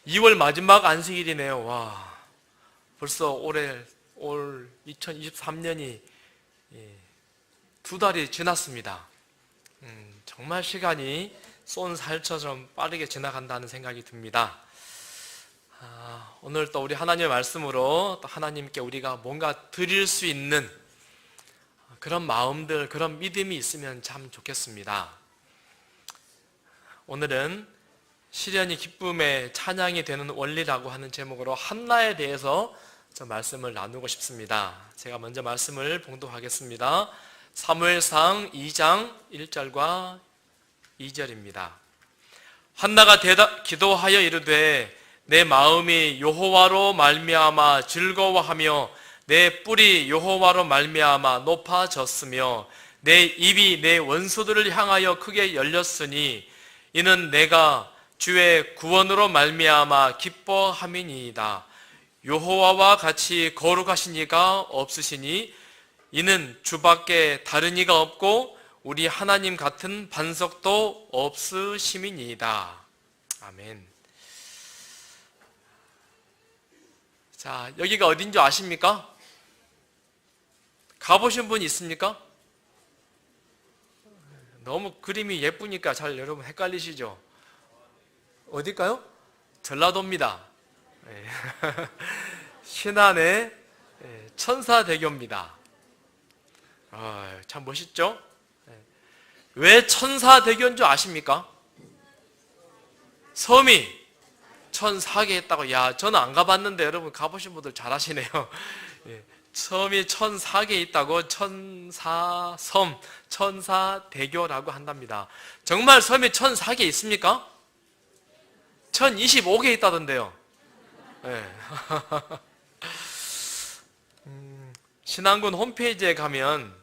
2월 마지막 안식일이네요. 와, 벌써 올 2023년이 2달이 지났습니다. 정말 시간이 쏜 살처럼 빠르게 지나간다는 생각이 듭니다. 오늘 또 우리 하나님의 말씀으로 또 하나님께 우리가 뭔가 드릴 수 있는 그런 마음들, 그런 믿음이 있으면 참 좋겠습니다. 오늘은 시련이 기쁨의 찬양이 되는 원리라고 하는 제목으로 한나에 대해서 좀 말씀을 나누고 싶습니다. 제가 먼저 말씀을 봉독하겠습니다. 사무엘상 2장 1절과 2절입니다. 한나가 기도하여 이르되 내 마음이 여호와로 말미암아 즐거워하며 내 뿔이 여호와로 말미암아 높아졌으며 내 입이 내 원수들을 향하여 크게 열렸으니 이는 내가 주의 구원으로 말미암아 기뻐함이니이다. 여호와와 같이 거룩하신 이가 없으시니 이는 주밖에 다른 이가 없고 우리 하나님 같은 반석도 없으심이니이다. 아멘. 자, 여기가 어딘 줄 아십니까? 가보신 분 있습니까? 너무 그림이 예쁘니까 잘 여러분 헷갈리시죠? 어딜까요? 전라도입니다. 신안의 천사대교입니다. 참 멋있죠? 왜 천사대교인 줄 아십니까? 섬이 1004개 있다고. 야, 저는 안 가봤는데 여러분 가보신 분들 잘하시네요. 섬이 1004개 있다고 천사섬, 천사대교라고 한답니다. 정말 섬이 1004개 있습니까? 1025개 있다던데요. 네. 신안군 홈페이지에 가면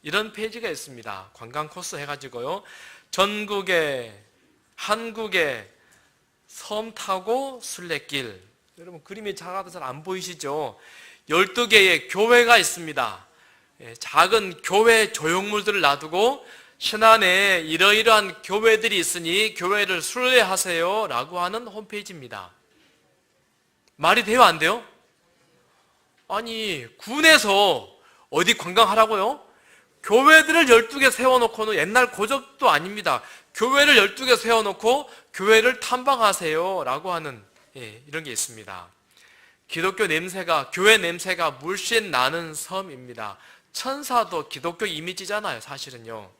이런 페이지가 있습니다. 관광 코스 해가지고요, 전국에 한국에 섬 타고 순례길. 여러분 그림이 작아도 잘 안 보이시죠? 12개의 교회가 있습니다. 작은 교회 조형물들을 놔두고 신안에 이러이러한 교회들이 있으니 교회를 순례하세요 라고 하는 홈페이지입니다. 말이 돼요, 안 돼요? 아니, 군에서 어디 관광하라고요? 교회들을 12개 세워놓고는 옛날 고접도 아닙니다. 교회를 12개 세워놓고 교회를 탐방하세요 라고 하는 이런 게 있습니다. 기독교 냄새가, 교회 냄새가 물씬 나는 섬입니다. 천사도 기독교 이미지잖아요, 사실은요.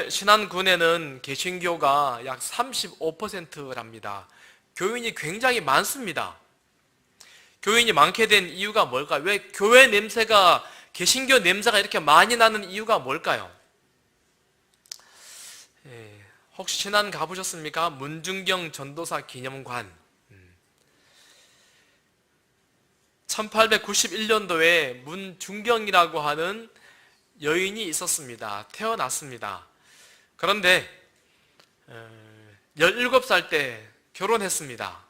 신안군에는 개신교가 약 35%랍니다. 교인이 굉장히 많습니다. 교인이 많게 된 이유가 뭘까요? 왜 교회 냄새가, 개신교 냄새가 이렇게 많이 나는 이유가 뭘까요? 혹시 신안 가보셨습니까? 문중경 전도사 기념관. 1891년도에 문중경이라고 하는 여인이 있었습니다. 태어났습니다. 그런데 17살 때 결혼했습니다.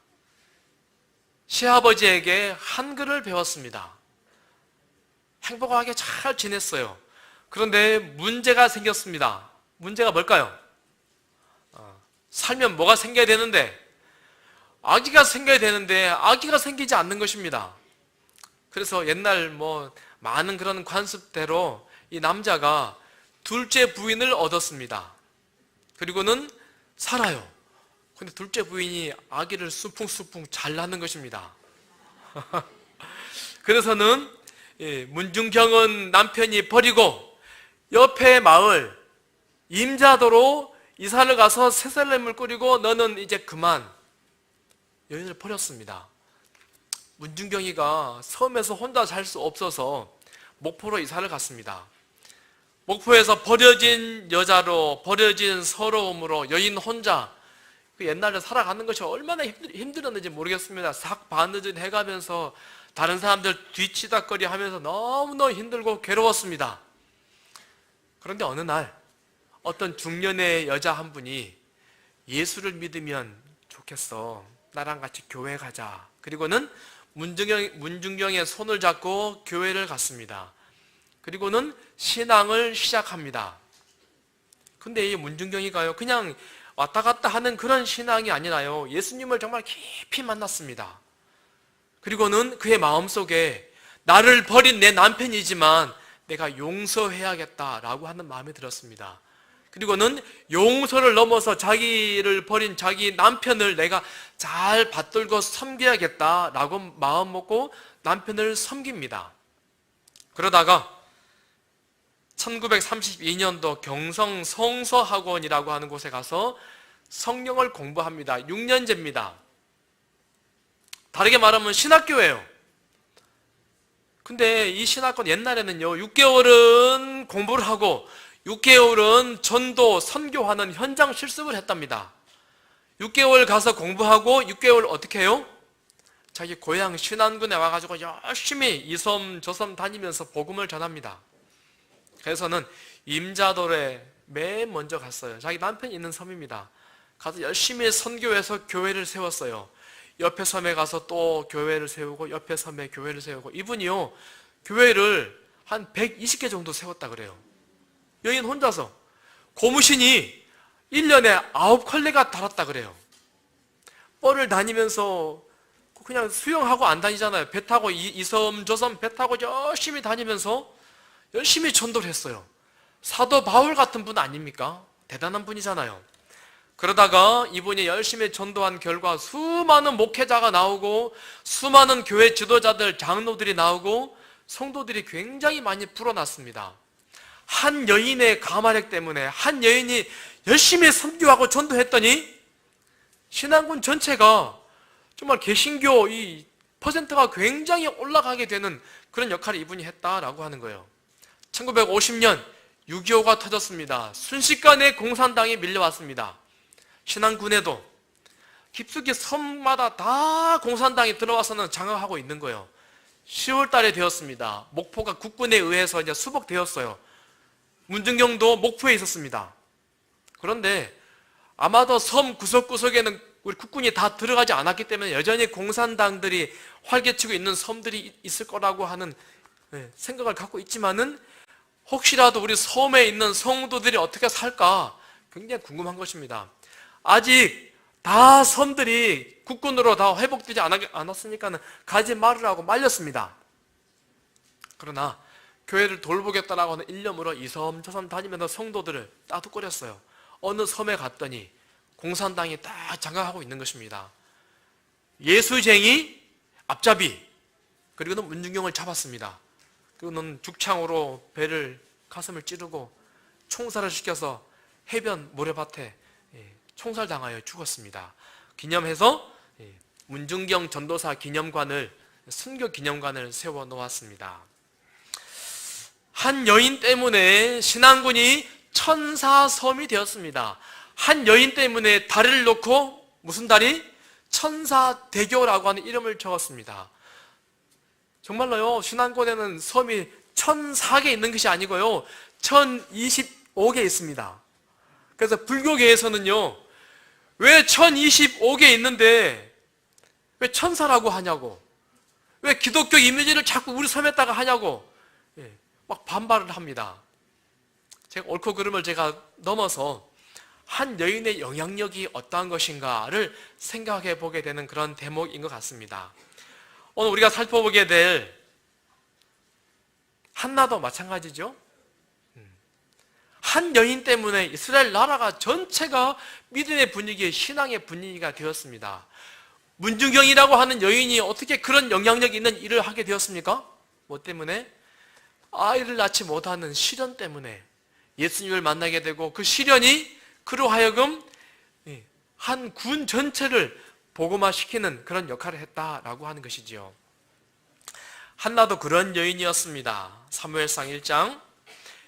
시아버지에게 한글을 배웠습니다. 행복하게 잘 지냈어요. 그런데 문제가 생겼습니다. 문제가 뭘까요? 살면 뭐가 생겨야 되는데, 아기가 생겨야 되는데 아기가 생기지 않는 것입니다. 그래서 옛날 많은 그런 관습대로 이 남자가 둘째 부인을 얻었습니다. 그리고는 살아요. 근데 둘째 부인이 아기를 수풍수풍 잘 낳는 것입니다. 그래서는 문중경은 남편이 버리고 옆에 마을 임자도로 이사를 가서 새살렘을 꾸리고 너는 이제 그만, 여인을 버렸습니다. 문중경이가 섬에서 혼자 살 수 없어서 목포로 이사를 갔습니다. 목포에서 버려진 여자로, 버려진 서러움으로 여인 혼자 그 옛날에 살아가는 것이 얼마나 힘들었는지 모르겠습니다. 삭 바느질 해가면서 다른 사람들 뒤치다거리 하면서 너무너무 힘들고 괴로웠습니다. 그런데 어느 날 어떤 중년의 여자 한 분이 예수를 믿으면 좋겠어, 나랑 같이 교회 가자. 그리고는 문중경의 손을 잡고 교회를 갔습니다. 그리고는 신앙을 시작합니다. 근데 이 문중경이가요, 그냥 왔다 갔다 하는 그런 신앙이 아니라요, 예수님을 정말 깊이 만났습니다. 그리고는 그의 마음속에 나를 버린 내 남편이지만 내가 용서해야겠다라고 하는 마음이 들었습니다. 그리고는 용서를 넘어서 자기를 버린 자기 남편을 내가 잘 받들고 섬겨야겠다라고 마음 먹고 남편을 섬깁니다. 그러다가 1932년도 경성 성서학원이라고 하는 곳에 가서 성경을 공부합니다. 6년제입니다. 다르게 말하면 신학교예요. 근데 이 신학원 옛날에는요, 6개월은 공부를 하고 6개월은 전도, 선교하는 현장 실습을 했답니다. 6개월 가서 공부하고 6개월 어떻게 해요? 자기 고향 신안군에 와가지고 열심히 이 섬 저 섬 다니면서 복음을 전합니다. 그래서는 임자돌에 맨 먼저 갔어요. 자기 남편이 있는 섬입니다. 가서 열심히 선교해서 교회를 세웠어요. 옆에 섬에 가서 또 교회를 세우고 옆에 섬에 교회를 세우고, 이분이요 교회를 한 120개 정도 세웠다 그래요. 여인 혼자서. 고무신이 1년에 9컬레가 달았다 그래요. 뻘을 다니면서 그냥 수영하고 안 다니잖아요. 배 타고 이 섬 저 섬 배 타고 열심히 다니면서 열심히 전도를 했어요. 사도 바울 같은 분 아닙니까? 대단한 분이잖아요. 그러다가 이분이 열심히 전도한 결과 수많은 목회자가 나오고 수많은 교회 지도자들, 장로들이 나오고 성도들이 굉장히 많이 불어났습니다. 한 여인의 가마력 때문에, 한 여인이 열심히 선교하고 전도했더니 신앙군 전체가 정말 개신교 이 퍼센트가 굉장히 올라가게 되는 그런 역할을 이분이 했다라고 하는 거예요. 1950년 6.25가 터졌습니다. 순식간에 공산당이 밀려왔습니다. 신안군에도 깊숙이 섬마다 다 공산당이 들어와서는 장악하고 있는 거예요. 10월 달에 되었습니다. 목포가 국군에 의해서 이제 수복되었어요. 문중경도 목포에 있었습니다. 그런데 아마도 섬 구석구석에는 우리 국군이 다 들어가지 않았기 때문에 여전히 공산당들이 활개치고 있는 섬들이 있을 거라고 하는 생각을 갖고 있지만은, 혹시라도 우리 섬에 있는 성도들이 어떻게 살까 굉장히 궁금한 것입니다. 아직 다 섬들이 국군으로 다 회복되지 않았으니까 가지 말으라고 말렸습니다. 그러나 교회를 돌보겠다라고 하는 일념으로 이 섬 저 섬 다니면서 성도들을 따뜻거렸어요. 어느 섬에 갔더니 공산당이 딱 장악하고 있는 것입니다. 예수쟁이 앞잡이, 그리고는 문중경을 잡았습니다. 그리고는 죽창으로 배를 가슴을 찌르고 총살을 시켜서 해변 모래밭에 총살당하여 죽었습니다. 기념해서 문중경 전도사 기념관을, 순교 기념관을 세워 놓았습니다. 한 여인 때문에 신안군이 천사섬이 되었습니다. 한 여인 때문에 다리를 놓고, 무슨 다리? 천사대교라고 하는 이름을 적었습니다. 정말로요, 신안군에는 섬이 1004개 있는 것이 아니고요 1025개 있습니다. 그래서 불교계에서는요, 왜 1025개 있는데 왜 천사라고 하냐고, 왜 기독교 이미지를 자꾸 우리 섬에다가 하냐고 막 반발을 합니다. 제가 옳고 그름을 제가 넘어서 한 여인의 영향력이 어떠한 것인가를 생각해 보게 되는 그런 대목인 것 같습니다. 오늘 우리가 살펴보게 될 한나도 마찬가지죠. 한 여인 때문에 이스라엘 나라가 전체가 믿음의 분위기에, 신앙의 분위기가 되었습니다. 문중경이라고 하는 여인이 어떻게 그런 영향력 있는 일을 하게 되었습니까? 뭐 때문에? 아이를 낳지 못하는 시련 때문에 예수님을 만나게 되고, 그 시련이 그로 하여금 한 군 전체를 복음화시키는 그런 역할을 했다라고 하는 것이지요. 한나도 그런 여인이었습니다. 사무엘상 1장,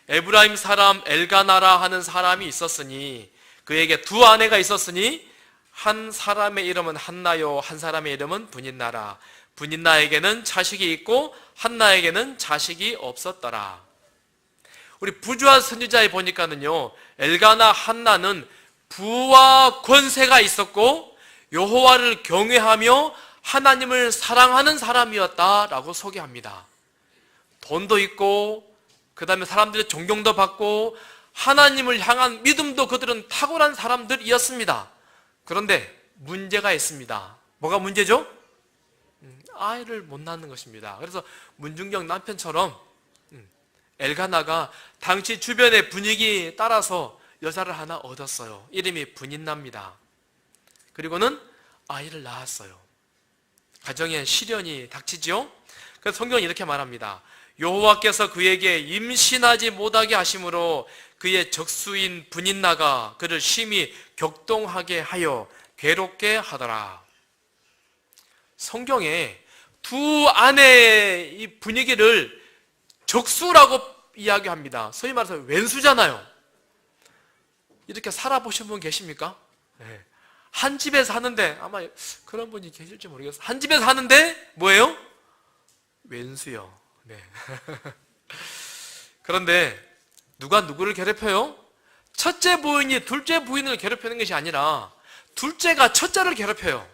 에브라임 사람 엘가나라 하는 사람이 있었으니 그에게 두 아내가 있었으니 한 사람의 이름은 한나요, 한 사람의 이름은 분인나라. 분인나에게는 자식이 있고 한나에게는 자식이 없었더라. 우리 부조한 선지자에 보니까는요, 엘가나 한나는 부와 권세가 있었고 여호와를 경외하며 하나님을 사랑하는 사람이었다라고 소개합니다. 돈도 있고, 그 다음에 사람들의 존경도 받고, 하나님을 향한 믿음도 그들은 탁월한 사람들이었습니다. 그런데 문제가 있습니다. 뭐가 문제죠? 아이를 못 낳는 것입니다. 그래서 문중경 남편처럼 엘가나가 당시 주변의 분위기 따라서 여자를 하나 얻었어요. 이름이 분인나입니다. 그리고는 아이를 낳았어요. 가정에 시련이 닥치죠. 그래서 성경은 이렇게 말합니다. 여호와께서 그에게 임신하지 못하게 하심으로 그의 적수인 분인나가 그를 심히 격동하게 하여 괴롭게 하더라. 성경에 두 아내의 이 분위기를 적수라고 이야기합니다. 소위 말해서 왼수잖아요. 이렇게 살아보신 분 계십니까? 네. 한 집에 사는데, 아마 그런 분이 계실지 모르겠어요. 한 집에 사는데 뭐예요? 왼수요. 네. 그런데 누가 누구를 괴롭혀요? 첫째 부인이 둘째 부인을 괴롭히는 것이 아니라 둘째가 첫째를 괴롭혀요.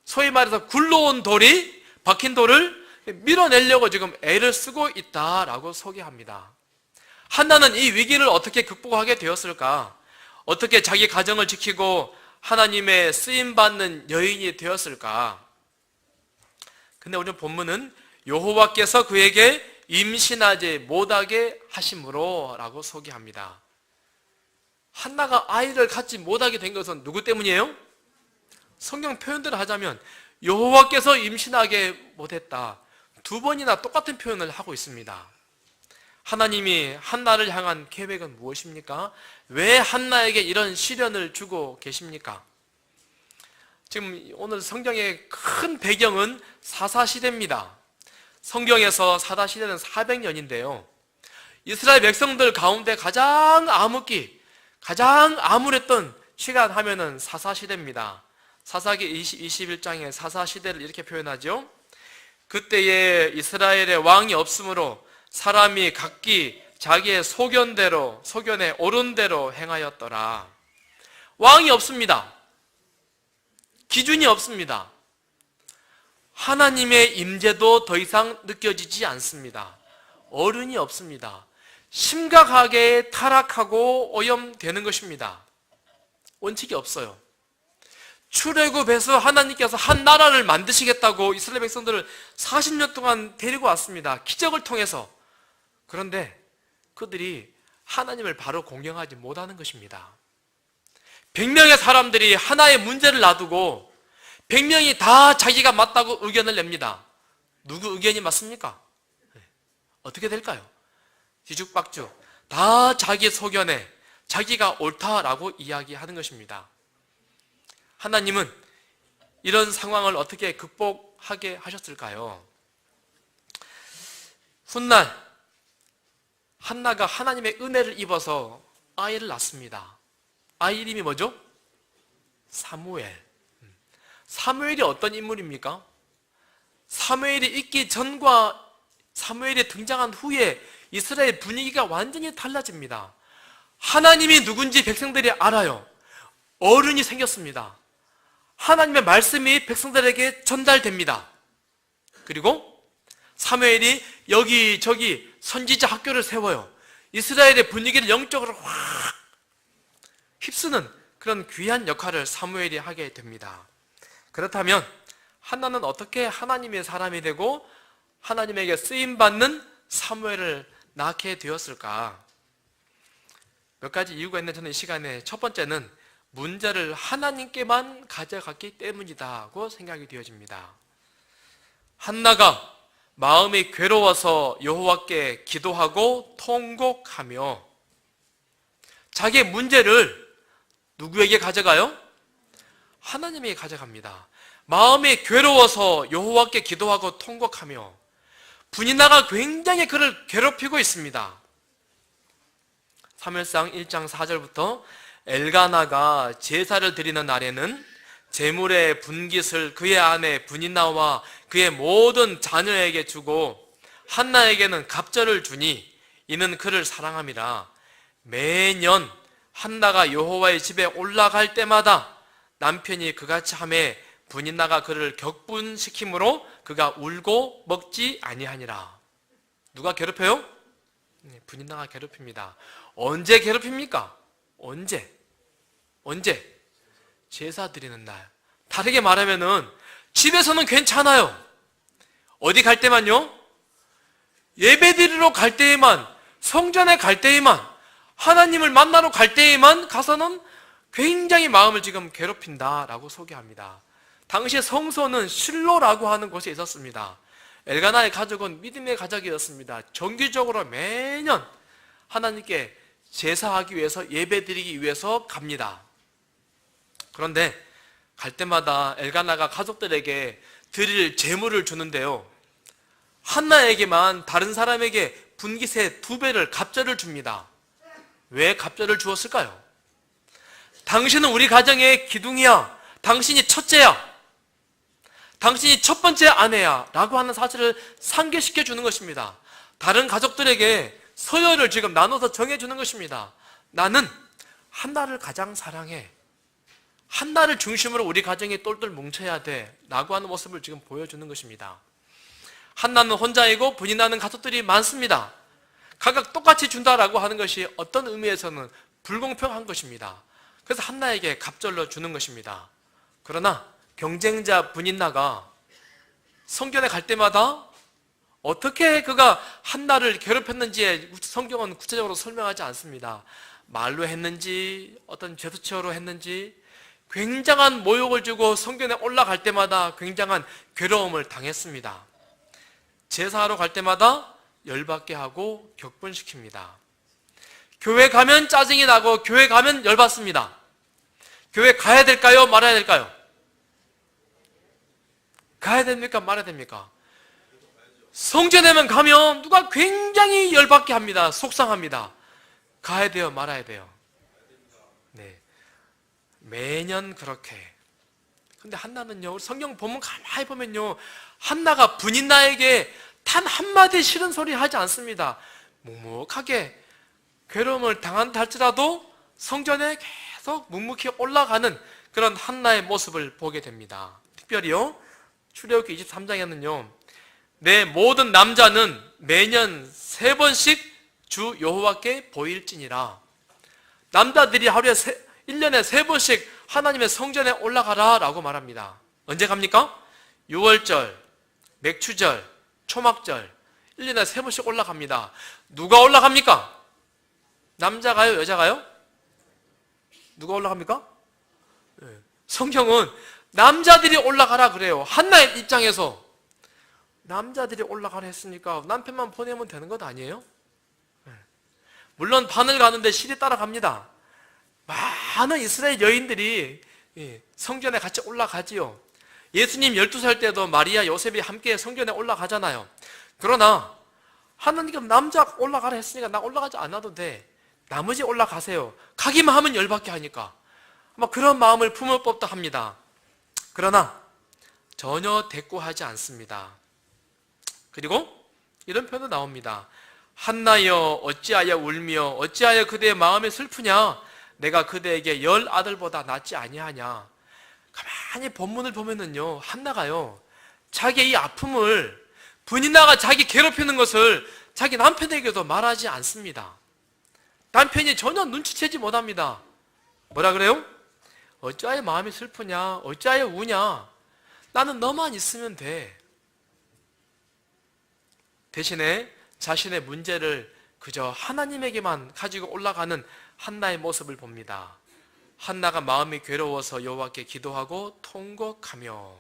소위 말해서 굴러온 돌이 박힌 돌을 밀어내려고 지금 애를 쓰고 있다라고 소개합니다. 한나는 이 위기를 어떻게 극복하게 되었을까? 어떻게 자기 가정을 지키고 하나님의 쓰임받는 여인이 되었을까? 근데 오늘 본문은 여호와께서 그에게 임신하지 못하게 하심으로 라고 소개합니다. 한나가 아이를 갖지 못하게 된 것은 누구 때문이에요? 성경 표현대로 하자면 여호와께서 임신하게 못했다. 두 번이나 똑같은 표현을 하고 있습니다. 하나님이 한나를 향한 계획은 무엇입니까? 왜 한나에게 이런 시련을 주고 계십니까? 지금 오늘 성경의 큰 배경은 사사시대입니다. 성경에서 사사시대는 400년인데요. 이스라엘 백성들 가운데 가장 암흑기, 가장 암울했던 시간 하면은 사사시대입니다. 사사기 21장에 사사시대를 이렇게 표현하죠. 그때에 이스라엘의 왕이 없으므로 사람이 각기 자기의 소견에 옳은 대로 행하였더라. 왕이 없습니다. 기준이 없습니다. 하나님의 임재도 더 이상 느껴지지 않습니다. 어른이 없습니다. 심각하게 타락하고 오염되는 것입니다. 원칙이 없어요. 출애굽에서 하나님께서 한 나라를 만드시겠다고 이스라엘 백성들을 40년 동안 데리고 왔습니다. 기적을 통해서. 그런데 그들이 하나님을 바로 공경하지 못하는 것입니다. 100명의 사람들이 하나의 문제를 놔두고 100명이 다 자기가 맞다고 의견을 냅니다. 누구 의견이 맞습니까? 어떻게 될까요? 뒤죽박죽 다 자기 소견에 자기가 옳다라고 이야기하는 것입니다. 하나님은 이런 상황을 어떻게 극복하게 하셨을까요? 훗날 한나가 하나님의 은혜를 입어서 아이를 낳습니다. 아이 이름이 뭐죠? 사무엘. 사무엘이 어떤 인물입니까? 사무엘이 있기 전과 사무엘이 등장한 후에 이스라엘 분위기가 완전히 달라집니다. 하나님이 누군지 백성들이 알아요. 어른이 생겼습니다. 하나님의 말씀이 백성들에게 전달됩니다. 그리고 사무엘이 여기저기 선지자 학교를 세워요. 이스라엘의 분위기를 영적으로 확 휩쓰는 그런 귀한 역할을 사무엘이 하게 됩니다. 그렇다면 한나는 어떻게 하나님의 사람이 되고 하나님에게 쓰임받는 사무엘을 낳게 되었을까? 몇 가지 이유가 있는데 저는 이 시간에 첫 번째는 문제를 하나님께만 가져갔기 때문이다고 생각이 되어집니다. 한나가 마음이 괴로워서 여호와께 기도하고 통곡하며 자기의 문제를 누구에게 가져가요? 하나님에게 가져갑니다. 마음이 괴로워서 여호와께 기도하고 통곡하며 분인나가 굉장히 그를 괴롭히고 있습니다. 사무엘상 1장 4절부터 엘가나가 제사를 드리는 날에는 제물의 분깃을 그의 아내 분인나와 그의 모든 자녀에게 주고 한나에게는 갑절을 주니 이는 그를 사랑함이라. 매년 한나가 여호와의 집에 올라갈 때마다 남편이 그같이 하매 분인나가 그를 격분시키므로 그가 울고 먹지 아니하니라. 누가 괴롭혀요? 분인나가 괴롭힙니다. 언제 괴롭힙니까? 언제? 제사 드리는 날. 다르게 말하면은 집에서는 괜찮아요. 어디 갈 때만요? 예배드리러 갈 때에만, 성전에 갈 때에만, 하나님을 만나러 갈 때에만 가서는 굉장히 마음을 지금 괴롭힌다라고 소개합니다. 당시에 성소는 실로라고 하는 곳에 있었습니다. 엘가나의 가족은 믿음의 가족이었습니다. 정기적으로 매년 하나님께 제사하기 위해서, 예배드리기 위해서 갑니다. 그런데 갈 때마다 엘가나가 가족들에게 드릴 제물을 주는데요, 한나에게만 다른 사람에게 분깃의 2배를 갑절을 줍니다. 왜 갑절을 주었을까요? 당신은 우리 가정의 기둥이야. 당신이 첫째야. 당신이 첫 번째 아내야. 라고 하는 사실을 상기시켜 주는 것입니다. 다른 가족들에게 서열을 지금 나눠서 정해주는 것입니다. 나는 한나를 가장 사랑해. 한나를 중심으로 우리 가정이 똘똘 뭉쳐야 돼. 라고 하는 모습을 지금 보여주는 것입니다. 한나는 혼자이고 분인하는 가족들이 많습니다. 각각 똑같이 준다라고 하는 것이 어떤 의미에서는 불공평한 것입니다. 그래서 한나에게 갑절로 주는 것입니다. 그러나 경쟁자 분인나가 성전에 갈 때마다 어떻게 그가 한나를 괴롭혔는지에 성경은 구체적으로 설명하지 않습니다. 말로 했는지 어떤 제스처로 했는지 굉장한 모욕을 주고 성전에 올라갈 때마다 굉장한 괴로움을 당했습니다. 제사하러 갈 때마다 열받게 하고 격분시킵니다. 교회 가면 짜증이 나고 교회 가면 열받습니다. 교회 가야 될까요? 말아야 될까요? 가야 됩니까? 말아야 됩니까? 성전에만 가면 누가 굉장히 열받게 합니다. 속상합니다. 가야 돼요? 말아야 돼요? 네, 매년 그렇게. 근데 한나는요, 성경 보면 가만히 보면요, 한나가 분인나에게 단 한마디 싫은 소리 하지 않습니다. 묵묵하게 괴로움을 당한다 할지라도 성전에 계속 묵묵히 올라가는 그런 한나의 모습을 보게 됩니다. 특별히요, 출애굽기 23장에는요, 내 모든 남자는 매년 3번씩 주 여호와께 보일지니라. 남자들이 하루에 1년에 3번씩 하나님의 성전에 올라가라 라고 말합니다. 언제 갑니까? 6월절, 맥추절, 초막절, 1년에 3번씩 올라갑니다. 누가 올라갑니까? 남자가요? 여자가요? 누가 올라갑니까? 성경은 남자들이 올라가라 그래요. 한나의 입장에서 남자들이 올라가라 했으니까 남편만 보내면 되는 것 아니에요? 물론 반을 가는데 실이 따라갑니다. 많은 이스라엘 여인들이 성전에 같이 올라가지요. 예수님 12살 때도 마리아, 요셉이 함께 성전에 올라가잖아요. 그러나 하나님께서 남자 올라가라 했으니까 나 올라가지 않아도 돼. 나머지 올라가세요. 가기만 하면 열받게 하니까. 아마 그런 마음을 품을 법도 합니다. 그러나 전혀 대꾸하지 않습니다. 그리고 이런 표현도 나옵니다. 한나여 어찌하여 울며 어찌하여 그대의 마음이 슬프냐? 내가 그대에게 10 아들보다 낫지 아니하냐? 가만히 본문을 보면은요, 한나가요, 자기의 이 아픔을, 분인나가 자기 괴롭히는 것을 자기 남편에게도 말하지 않습니다. 남편이 전혀 눈치채지 못합니다. 뭐라 그래요? 어찌하여 마음이 슬프냐? 어찌하여 우냐? 나는 너만 있으면 돼. 대신에 자신의 문제를 그저 하나님에게만 가지고 올라가는 한나의 모습을 봅니다. 한나가 마음이 괴로워서 여호와께 기도하고 통곡하며.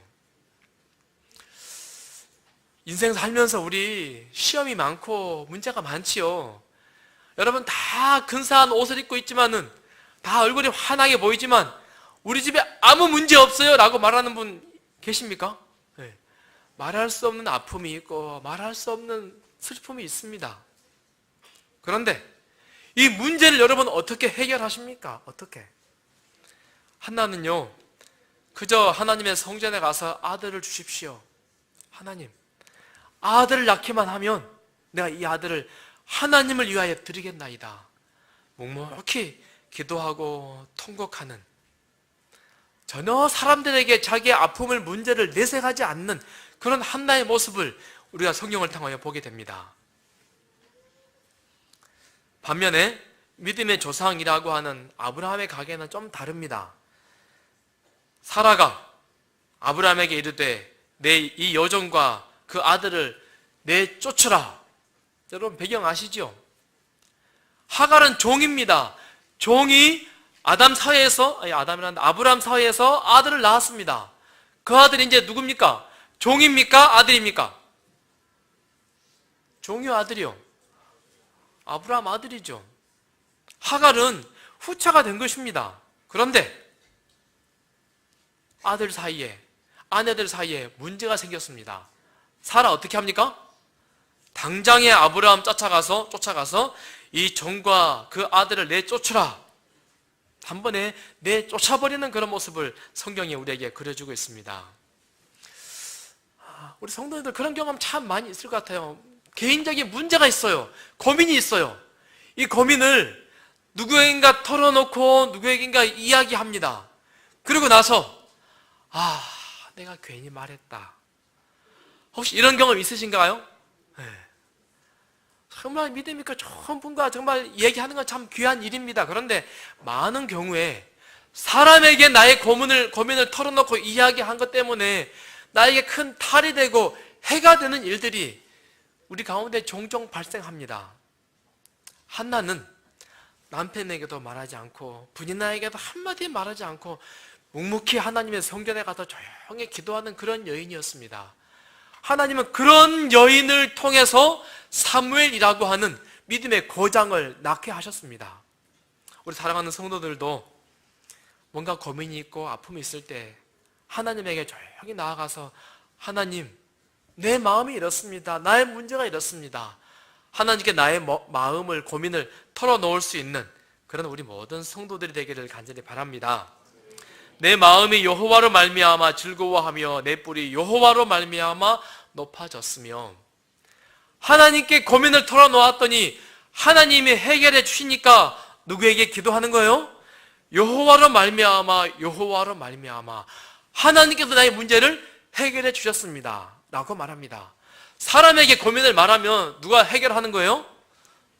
인생 살면서 우리 시험이 많고 문제가 많지요. 여러분 다 근사한 옷을 입고 있지만은, 다 얼굴이 환하게 보이지만 우리 집에 아무 문제 없어요 라고 말하는 분 계십니까? 네. 말할 수 없는 아픔이 있고 말할 수 없는 슬픔이 있습니다. 그런데 이 문제를 여러분 어떻게 해결하십니까? 어떻게? 한나는요, 그저 하나님의 성전에 가서 아들을 주십시오. 하나님, 아들을 낳기만 하면 내가 이 아들을 하나님을 위하여 드리겠나이다. 묵묵히 기도하고 통곡하는, 전혀 사람들에게 자기의 아픔을, 문제를 내색하지 않는 그런 한나의 모습을 우리가 성경을 통하여 보게 됩니다. 반면에 믿음의 조상이라고 하는 아브라함의 가게는 좀 다릅니다. 사라가 아브라함에게 이르되 내 이 여종과 그 아들을 내쫓으라. 여러분 배경 아시죠? 하갈은 종입니다. 종이 아브라함 사회에서 아들을 낳았습니다. 그 아들이 이제 누굽니까? 종입니까? 아들입니까? 종이요, 아들이요? 아브라함 아들이죠. 하갈은 후차가 된 것입니다. 그런데 아내들 사이에 문제가 생겼습니다. 사라 어떻게 합니까? 당장에 아브라함 쫓아가서 이 종과 그 아들을 내쫓으라. 한 번에 내쫓아버리는 그런 모습을 성경이 우리에게 그려주고 있습니다. 우리 성도님들 그런 경험 참 많이 있을 것 같아요. 개인적인 문제가 있어요. 고민이 있어요. 이 고민을 누구에겐가 털어놓고 누구에겐가 이야기합니다. 그리고 나서 내가 괜히 말했다. 혹시 이런 경험 있으신가요? 네. 정말 믿음있고 좋은 분과 정말 얘기하는 건 참 귀한 일입니다. 그런데 많은 경우에 사람에게 나의 고민을 털어놓고 이야기한 것 때문에 나에게 큰 탈이 되고 해가 되는 일들이 우리 가운데 종종 발생합니다. 한나는 남편에게도 말하지 않고 분이나에게도 한마디 말하지 않고 묵묵히 하나님의 성전에 가서 조용히 기도하는 그런 여인이었습니다. 하나님은 그런 여인을 통해서 사무엘이라고 하는 믿음의 고장을 낳게 하셨습니다. 우리 사랑하는 성도들도 뭔가 고민이 있고 아픔이 있을 때 하나님에게 조용히 나아가서 하나님, 내 마음이 이렇습니다. 나의 문제가 이렇습니다. 하나님께 나의 마음을, 고민을 털어놓을 수 있는 그런 우리 모든 성도들이 되기를 간절히 바랍니다. 내 마음이 여호와로 말미암아 즐거워하며 내 뿔이 여호와로 말미암아 높아졌으며, 하나님께 고민을 털어놓았더니 하나님이 해결해 주시니까 누구에게 기도하는 거예요? 여호와로 말미암아 하나님께서 나의 문제를 해결해 주셨습니다 라고 말합니다. 사람에게 고민을 말하면 누가 해결하는 거예요?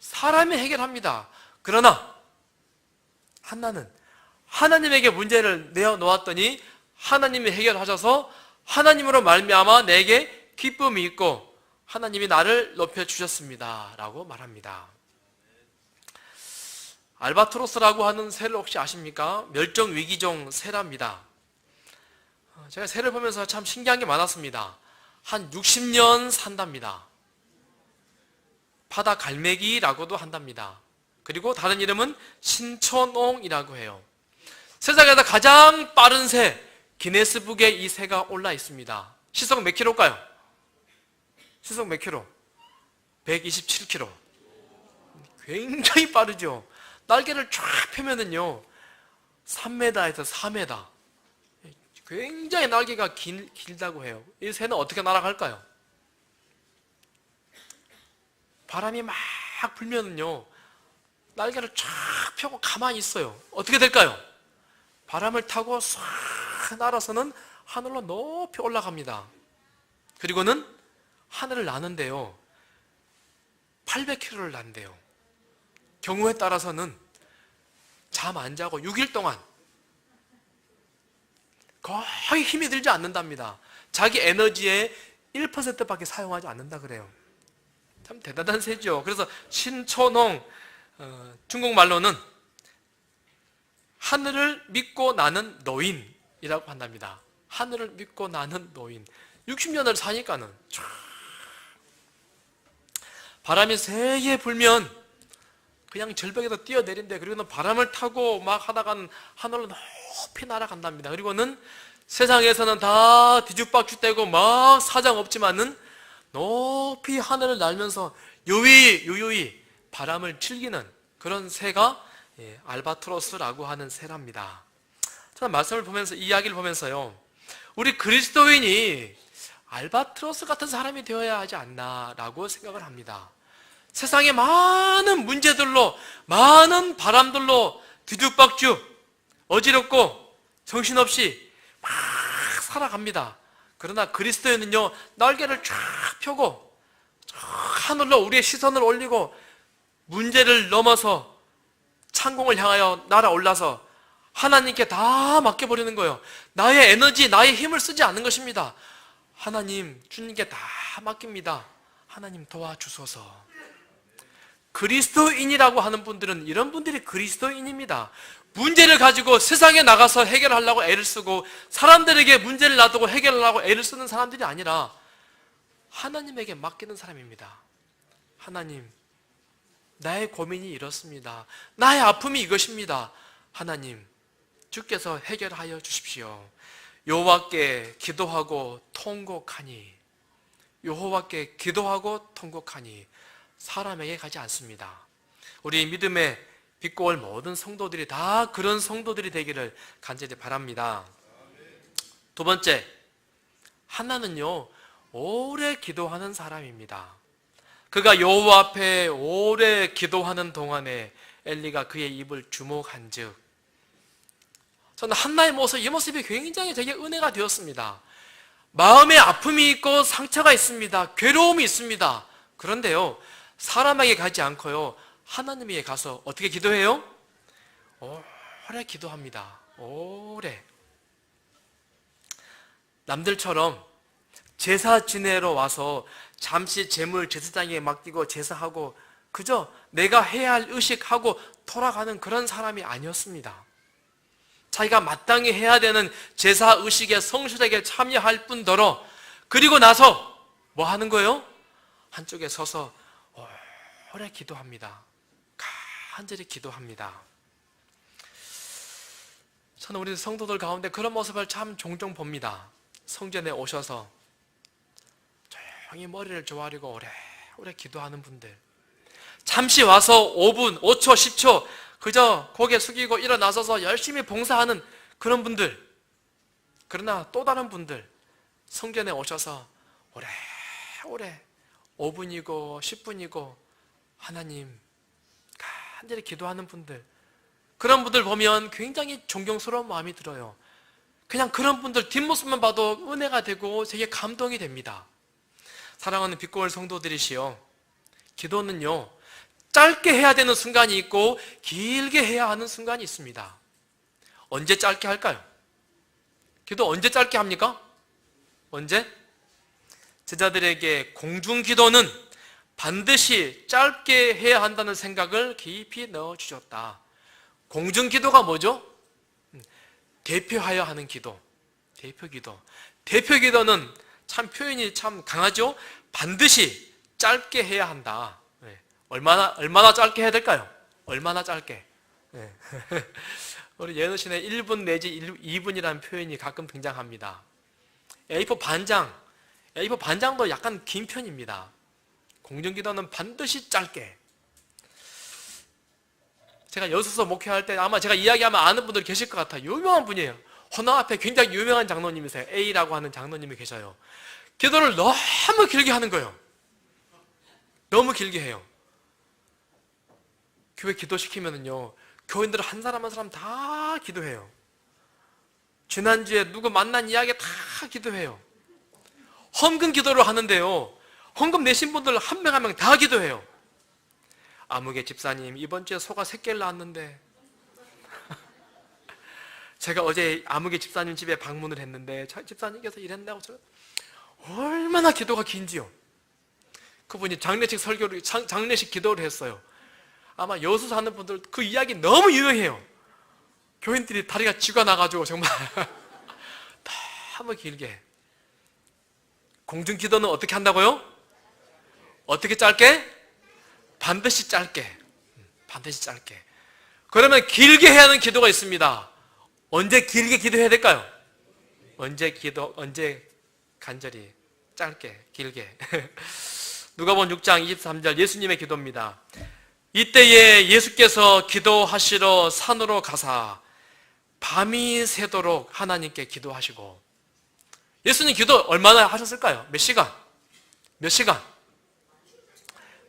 사람이 해결합니다. 그러나 한나는 하나님에게 문제를 내어놓았더니 하나님이 해결하셔서 하나님으로 말미암아 내게 기쁨이 있고 하나님이 나를 높여주셨습니다 라고 말합니다. 알바트로스라고 하는 새를 혹시 아십니까? 멸종위기종 새랍니다. 제가 새를 보면서 참 신기한 게 많았습니다. 한 60년 산답니다. 바다 갈매기라고도 한답니다. 그리고 다른 이름은 신천옹이라고 해요. 세상에서 가장 빠른 새, 기네스북에 이 새가 올라 있습니다. 시속 몇 킬로일까요? 시속 몇 킬로? 127킬로. 굉장히 빠르죠. 날개를 쫙 펴면은요 3m에서 4m. 굉장히 날개가 길다고 해요. 이 새는 어떻게 날아갈까요? 바람이 막 불면은요 날개를 쫙 펴고 가만히 있어요. 어떻게 될까요? 바람을 타고 싹 날아서는 하늘로 높이 올라갑니다. 그리고는 하늘을 나는데요 800km를 난대요. 경우에 따라서는 잠 안 자고 6일 동안 거의 힘이 들지 않는답니다. 자기 에너지의 1%밖에 사용하지 않는다 그래요. 참 대단한 새죠. 그래서 신천홍, 중국말로는 하늘을 믿고 나는 노인이라고 한답니다. 하늘을 믿고 나는 노인. 60년을 사니까는 바람이 세게 불면 그냥 절벽에서 뛰어내린대. 그리고는 바람을 타고 막 하다가는 하늘로 높이 날아간답니다. 그리고는 세상에서는 다 뒤죽박죽되고 막 사정 없지만은 높이 하늘을 날면서 유유히 바람을 즐기는 그런 새가 알바트로스라고 하는 새랍니다. 저는 말씀을 보면서, 이야기를 보면서요, 우리 그리스도인이 알바트로스 같은 사람이 되어야 하지 않나라고 생각을 합니다. 세상의 많은 문제들로, 많은 바람들로 뒤죽박죽, 어지럽고 정신없이 막 살아갑니다. 그러나 그리스도인은요 날개를 쫙 펴고 하늘로 우리의 시선을 올리고 문제를 넘어서 창공을 향하여 날아올라서 하나님께 다 맡겨버리는 거예요. 나의 에너지, 나의 힘을 쓰지 않는 것입니다. 하나님, 주님께 다 맡깁니다. 하나님 도와주소서. 그리스도인이라고 하는 분들은 이런 분들이 그리스도인입니다. 문제를 가지고 세상에 나가서 해결하려고 애를 쓰고 사람들에게 문제를 놔두고 해결하려고 애를 쓰는 사람들이 아니라 하나님에게 맡기는 사람입니다. 하나님, 나의 고민이 이렇습니다. 나의 아픔이 이것입니다. 하나님, 주께서 해결하여 주십시오. 여호와께 기도하고 통곡하니, 여호와께 기도하고 통곡하니 사람에게 가지 않습니다. 우리 믿음의 빛고올 모든 성도들이 다 그런 성도들이 되기를 간절히 바랍니다. 두 번째, 하나는요 오래 기도하는 사람입니다. 그가 여호와 앞에 오래 기도하는 동안에 엘리가 그의 입을 주목한즉, 저는 한나의 모습, 이 모습이 굉장히 제게 은혜가 되었습니다. 마음에 아픔이 있고 상처가 있습니다. 괴로움이 있습니다. 그런데요, 사람에게 가지 않고요, 하나님에게 가서 어떻게 기도해요? 오래 기도합니다. 오래. 남들처럼 제사 지내러 와서 잠시 재물 제사장에게 맡기고 제사하고 그저 내가 해야 할 의식하고 돌아가는 그런 사람이 아니었습니다. 자기가 마땅히 해야 되는 제사 의식에 성실하게 참여할 뿐더러, 그리고 나서 뭐 하는 거예요? 한쪽에 서서 오래 기도합니다. 간절히 기도합니다. 저는 우리 성도들 가운데 그런 모습을 참 종종 봅니다. 성전에 오셔서 조용히 머리를 조아리고 오래 기도하는 분들, 잠시 와서 5분, 5초, 10초 그저 고개 숙이고 일어나서서 열심히 봉사하는 그런 분들, 그러나 또 다른 분들 성전에 오셔서 오래 5분이고 10분이고 하나님 간절히 기도하는 분들, 그런 분들 보면 굉장히 존경스러운 마음이 들어요. 그냥 그런 분들 뒷모습만 봐도 은혜가 되고 되게 감동이 됩니다. 사랑하는 빛고울 성도들이시여, 기도는요 짧게 해야 되는 순간이 있고 길게 해야 하는 순간이 있습니다. 언제 짧게 할까요? 기도 언제 짧게 합니까? 언제? 제자들에게 공중기도는 반드시 짧게 해야 한다는 생각을 깊이 넣어주셨다. 공중기도가 뭐죠? 대표하여 하는 기도, 대표기도. 대표기도는 참 표현이 참 강하죠? 반드시 짧게 해야 한다. 얼마나 짧게 해야 될까요? 얼마나 짧게? 우리 예너신의 1분 내지 2분이라는 표현이 가끔 등장합니다. A4 반장도 약간 긴 편입니다. 공중기도는 반드시 짧게. 제가 여수서 목회할 때 아마 제가 이야기하면 아는 분들 계실 것 같아요. 유명한 분이에요. 헌화 앞에 굉장히 유명한 장로님이세요. A라고 하는 장로님이 계셔요. 기도를 너무 길게 하는 거예요. 너무 길게 해요. 교회 기도시키면은요, 교인들 한 사람 한 사람 다 기도해요. 지난주에 누구 만난 이야기 다 기도해요. 헌금 기도를 하는데요, 헌금 내신 분들 한 명 한 명 다 기도해요. 아무개 집사님, 이번 주에 소가 3개를 낳았는데 제가 어제 아무개 집사님 집에 방문을 했는데 집사님께서 이랬다고, 얼마나 기도가 긴지요. 그분이 장례식 기도를 했어요. 아마 여수 사는 분들 그 이야기 너무 유명해요. 교인들이 다리가 쥐가 나가지고 정말 너무 길게. 공중기도는 어떻게 한다고요? 어떻게 짧게? 반드시 짧게. 반드시 짧게. 그러면 길게 해야 하는 기도가 있습니다. 언제 길게 기도해야 될까요? 언제 간절히 짧게, 길게. 누가복음 6장 23절 예수님의 기도입니다. 이때에 예수께서 기도하시러 산으로 가사 밤이 새도록 하나님께 기도하시고. 예수님 기도 얼마나 하셨을까요? 몇 시간? 몇 시간?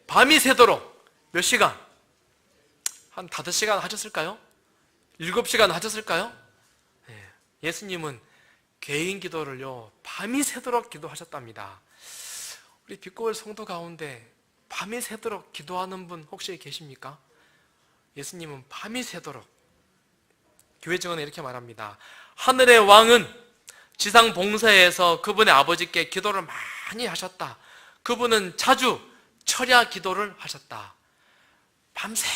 밤이 새도록 몇 시간? 한 5시간 하셨을까요? 7시간 하셨을까요? 예수님은 개인 기도를요 밤이 새도록 기도하셨답니다. 우리 빛고울 성도 가운데 밤이 새도록 기도하는 분 혹시 계십니까? 예수님은 밤이 새도록, 교회 증언은 이렇게 말합니다. 하늘의 왕은 지상 봉사에서 그분의 아버지께 기도를 많이 하셨다. 그분은 자주 철야 기도를 하셨다. 밤새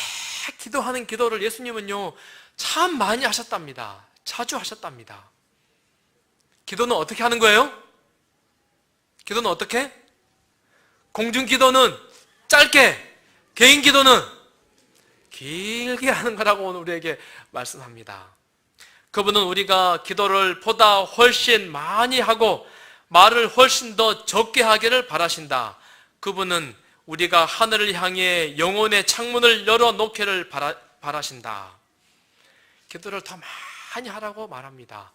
기도하는 기도를 예수님은요 참 많이 하셨답니다. 자주 하셨답니다. 기도는 어떻게 하는 거예요? 기도는 어떻게? 공중 기도는 짧게, 개인 기도는 길게 하는 거라고 오늘 우리에게 말씀합니다. 그분은 우리가 기도를 보다 훨씬 많이 하고 말을 훨씬 더 적게 하기를 바라신다. 그분은 우리가 하늘을 향해 영혼의 창문을 열어놓기를 바라신다. 기도를 더 많이 하라고 말합니다.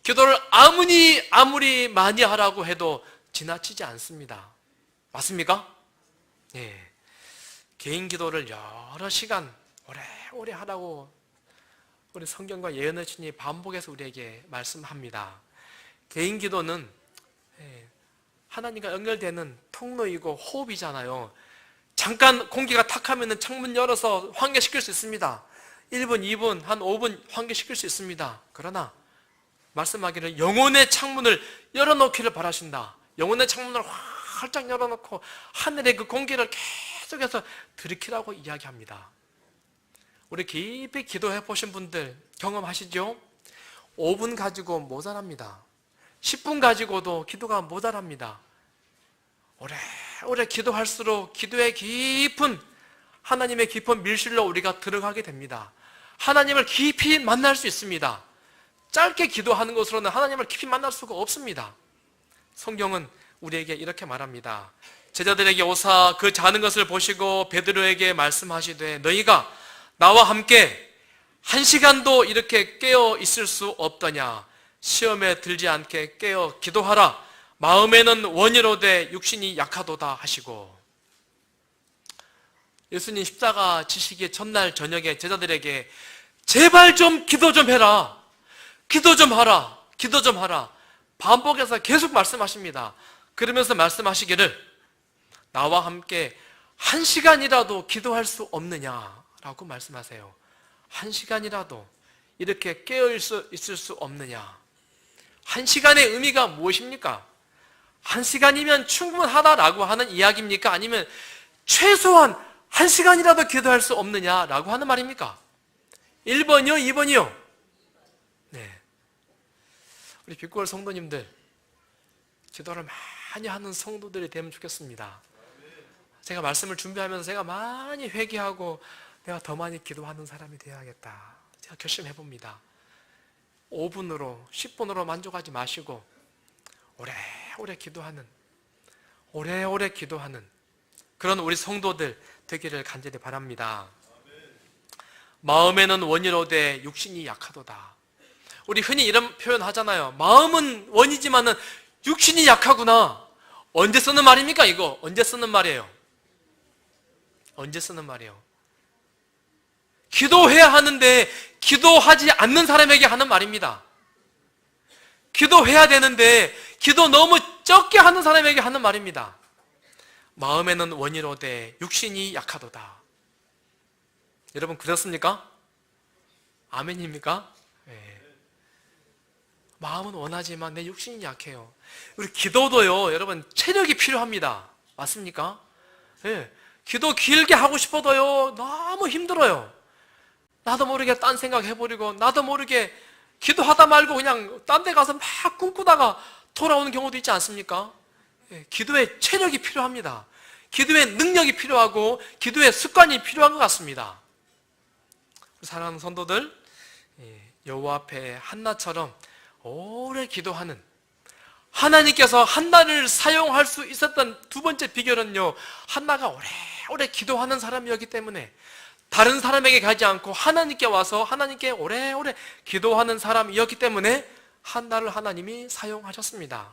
기도를 아무리 많이 하라고 해도 지나치지 않습니다. 맞습니까? 예. 개인 기도를 여러 시간 오래 하라고 우리 성경과 예언의 주님이 반복해서 우리에게 말씀합니다. 개인 기도는 하나님과 연결되는 통로이고 호흡이잖아요. 잠깐 공기가 탁 하면 창문 열어서 환기시킬 수 있습니다. 1분, 2분, 한 5분 환기시킬 수 있습니다. 그러나 말씀하기를 영혼의 창문을 열어놓기를 바라신다. 영혼의 창문을 활짝 열어놓고 하늘의 그 공기를 계속해서 들이키라고 이야기합니다. 우리 깊이 기도해 보신 분들 경험하시죠? 5분 가지고 모자랍니다. 10분 가지고도 기도가 모자랍니다. 오래 기도할수록 기도의 깊은 하나님의 깊은 밀실로 우리가 들어가게 됩니다. 하나님을 깊이 만날 수 있습니다. 짧게 기도하는 것으로는 하나님을 깊이 만날 수가 없습니다. 성경은 우리에게 이렇게 말합니다. 제자들에게 오사 그 자는 것을 보시고 베드로에게 말씀하시되 너희가 나와 함께 1시간도 이렇게 깨어 있을 수 없더냐. 시험에 들지 않게 깨어 기도하라. 마음에는 원이로되 육신이 약하도다 하시고, 예수님 십자가 지시기 전날 저녁에 제자들에게 제발 좀 기도 좀 해라. 기도 좀 하라. 기도 좀 하라. 반복해서 계속 말씀하십니다. 그러면서 말씀하시기를 나와 함께 1시간이라도 기도할 수 없느냐라고 말씀하세요. 1시간이라도 이렇게 깨어 있을 수 없느냐. 1시간의 의미가 무엇입니까? 1시간이면 충분하다라고 하는 이야기입니까? 아니면 최소한 1시간이라도 기도할 수 없느냐라고 하는 말입니까? 1번이요? 2번이요? 네. 우리 빛골 성도님들, 기도를 많이 하는 성도들이 되면 좋겠습니다. 제가 말씀을 준비하면서 제가 많이 회개하고 내가 더 많이 기도하는 사람이 되어야겠다. 제가 결심해봅니다. 5분으로 10분으로 만족하지 마시고 오래오래 기도하는, 오래오래 기도하는 그런 우리 성도들 되기를 간절히 바랍니다. 마음에는 원이로되 육신이 약하도다. 우리 흔히 이런 표현 하잖아요. 마음은 원이지만은 육신이 약하구나. 언제 쓰는 말입니까? 이거 언제 쓰는 말이에요? 언제 쓰는 말이에요? 기도해야 하는데 기도하지 않는 사람에게 하는 말입니다. 기도해야 되는데 기도 너무 적게 하는 사람에게 하는 말입니다. 마음에는 원이로되 육신이 약하도다. 여러분 그렇습니까? 아멘입니까? 네. 마음은 원하지만 내 육신이 약해요. 우리 기도도요, 여러분 체력이 필요합니다. 맞습니까? 네. 기도 길게 하고 싶어도요 너무 힘들어요. 나도 모르게 딴 생각 해버리고 나도 모르게 기도하다 말고 그냥 딴 데 가서 막 꿈꾸다가 돌아오는 경우도 있지 않습니까? 예, 기도에 체력이 필요합니다. 기도에 능력이 필요하고 기도에 습관이 필요한 것 같습니다. 사랑하는 성도들, 여호와 앞에 한나처럼 오래 기도하는, 하나님께서 한나를 사용할 수 있었던 두 번째 비결은요, 한나가 오래 기도하는 사람이었기 때문에, 다른 사람에게 가지 않고 하나님께 와서 하나님께 오래오래 기도하는 사람이었기 때문에 한나를 하나님이 사용하셨습니다.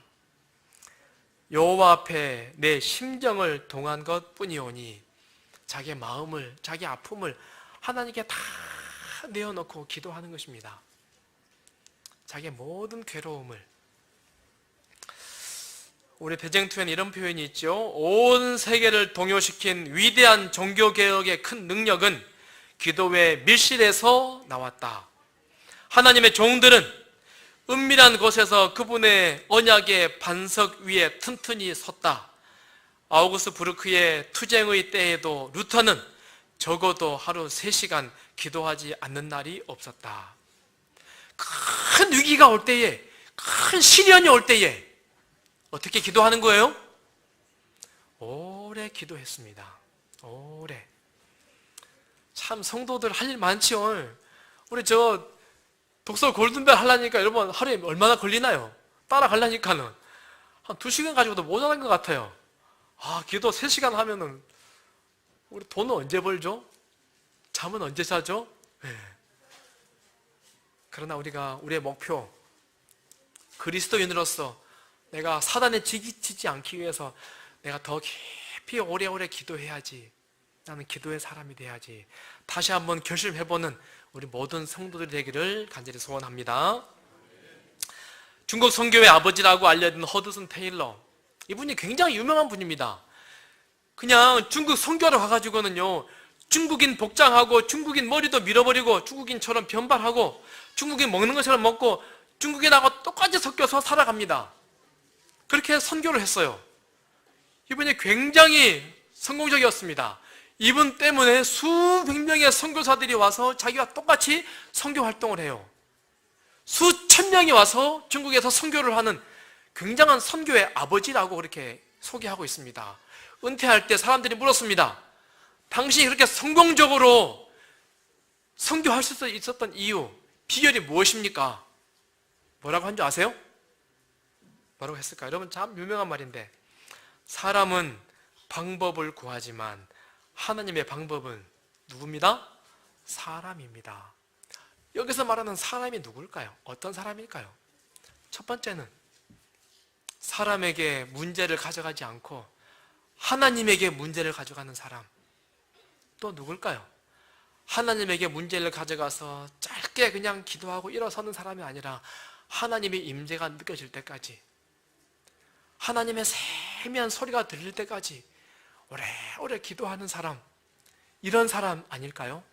여호와 앞에 내 심정을 동한 것뿐이오니, 자기의 마음을, 자기 아픔을 하나님께 다 내어놓고 기도하는 것입니다. 자기의 모든 괴로움을. 우리 배쟁투에는 이런 표현이 있죠. 온 세계를 동요시킨 위대한 종교개혁의 큰 능력은 기도의 밀실에서 나왔다. 하나님의 종들은 은밀한 곳에서 그분의 언약의 반석 위에 튼튼히 섰다. 아우구스트 부르크의 투쟁의 때에도 루터는 적어도 하루 3시간 기도하지 않는 날이 없었다. 큰 위기가 올 때에, 큰 시련이 올 때에 어떻게 기도하는 거예요? 오래 기도했습니다. 오래. 참 성도들 할 일 많지요. 우리 저 독서 골든벨 하려니까 여러분 하루에 얼마나 걸리나요? 따라가려니까는 한 2시간 가지고도 모자란 것 같아요. 기도 3시간 하면은 우리 돈은 언제 벌죠? 잠은 언제 자죠? 네. 그러나 우리의 목표, 그리스도인으로서 내가 사단에 지기치지 않기 위해서 내가 더 깊이 오래오래 기도해야지. 나는 기도의 사람이 돼야지. 다시 한번 결심해보는 우리 모든 성도들이 되기를 간절히 소원합니다. 중국 선교의 아버지라고 알려진 허드슨 테일러, 이분이 굉장히 유명한 분입니다. 그냥 중국 선교를 가가지고는요, 중국인 복장하고 중국인 머리도 밀어버리고 중국인처럼 변발하고 중국인 먹는 것처럼 먹고 중국인하고 똑같이 섞여서 살아갑니다. 그렇게 선교를 했어요. 이분이 굉장히 성공적이었습니다. 이분 때문에 수백 명의 선교사들이 와서 자기와 똑같이 선교 활동을 해요. 수천 명이 와서 중국에서 선교를 하는 굉장한 선교의 아버지라고 그렇게 소개하고 있습니다. 은퇴할 때 사람들이 물었습니다. 당신이 그렇게 성공적으로 선교할 수 있었던 이유, 비결이 무엇입니까? 뭐라고 한 줄 아세요? 뭐라고 했을까요? 여러분 참 유명한 말인데, 사람은 방법을 구하지만 하나님의 방법은 누굽니다? 사람입니다. 여기서 말하는 사람이 누굴까요? 어떤 사람일까요? 첫 번째는 사람에게 문제를 가져가지 않고 하나님에게 문제를 가져가는 사람. 또 누굴까요? 하나님에게 문제를 가져가서 짧게 그냥 기도하고 일어서는 사람이 아니라 하나님의 임재가 느껴질 때까지, 하나님의 세미한 소리가 들릴 때까지 오래오래 기도하는 사람, 이런 사람 아닐까요?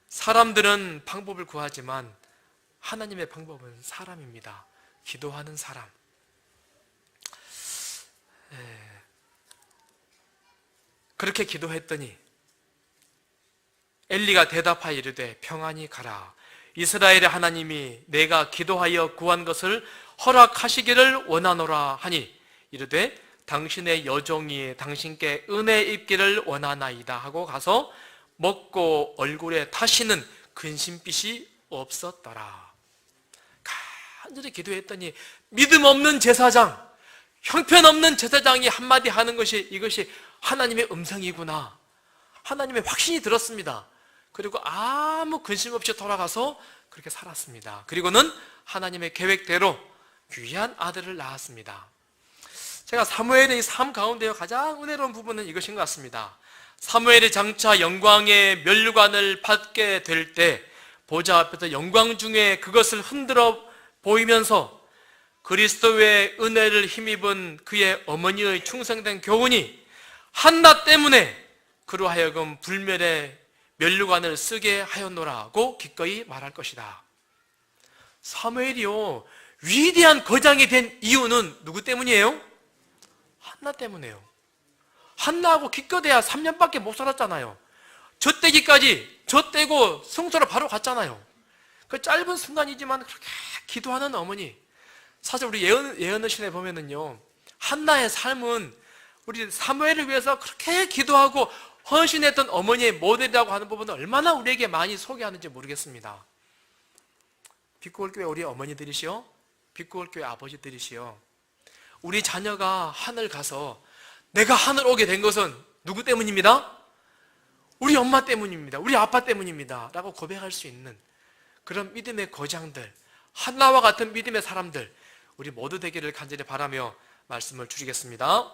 사람들은 방법을 구하지만 하나님의 방법은 사람입니다. 기도하는 사람. 그렇게 기도했더니 엘리가 대답하여 이르되 평안히 가라. 이스라엘의 하나님이 내가 기도하여 구한 것을 허락하시기를 원하노라 하니 이르되 당신의 여종이 당신께 은혜 입기를 원하나이다 하고 가서 먹고 얼굴에 다시는 근심빛이 없었더라. 간절히 기도했더니 믿음 없는 제사장, 형편없는 제사장이 한마디 하는 것이 이것이 하나님의 음성이구나, 하나님의 확신이 들었습니다. 그리고 아무 근심 없이 돌아가서 그렇게 살았습니다. 그리고는 하나님의 계획대로 귀한 아들을 낳았습니다. 제가 사무엘의 삶 가운데 가장 은혜로운 부분은 이것인 것 같습니다. 사무엘이 장차 영광의 면류관을 받게 될 때 보좌 앞에서 영광 중에 그것을 흔들어 보이면서 그리스도의 은혜를 힘입은 그의 어머니의 충성된 교훈이 한나 때문에 그로 하여금 불멸의 면류관을 쓰게 하였노라고 기꺼이 말할 것이다. 사무엘이요, 위대한 거장이 된 이유는 누구 때문이에요? 한나 때문에요. 한나하고 기껏해야 3년밖에 못 살았잖아요. 젖대기까지 젖대고 성소로 바로 갔잖아요. 그 짧은 순간이지만 그렇게 기도하는 어머니. 사실 우리 예언의 신에 보면은요, 한나의 삶은 우리 사무엘을 위해서 그렇게 기도하고 헌신했던 어머니의 모델이라고 하는 부분은 얼마나 우리에게 많이 소개하는지 모르겠습니다. 빛구월교회 우리 어머니들이시요, 빛구월교회 아버지들이시요, 우리 자녀가 하늘 가서 내가 하늘 오게 된 것은 누구 때문입니다? 우리 엄마 때문입니다. 우리 아빠 때문입니다 라고 고백할 수 있는 그런 믿음의 거장들, 한나와 같은 믿음의 사람들, 우리 모두 되기를 간절히 바라며 말씀을 줄이겠습니다.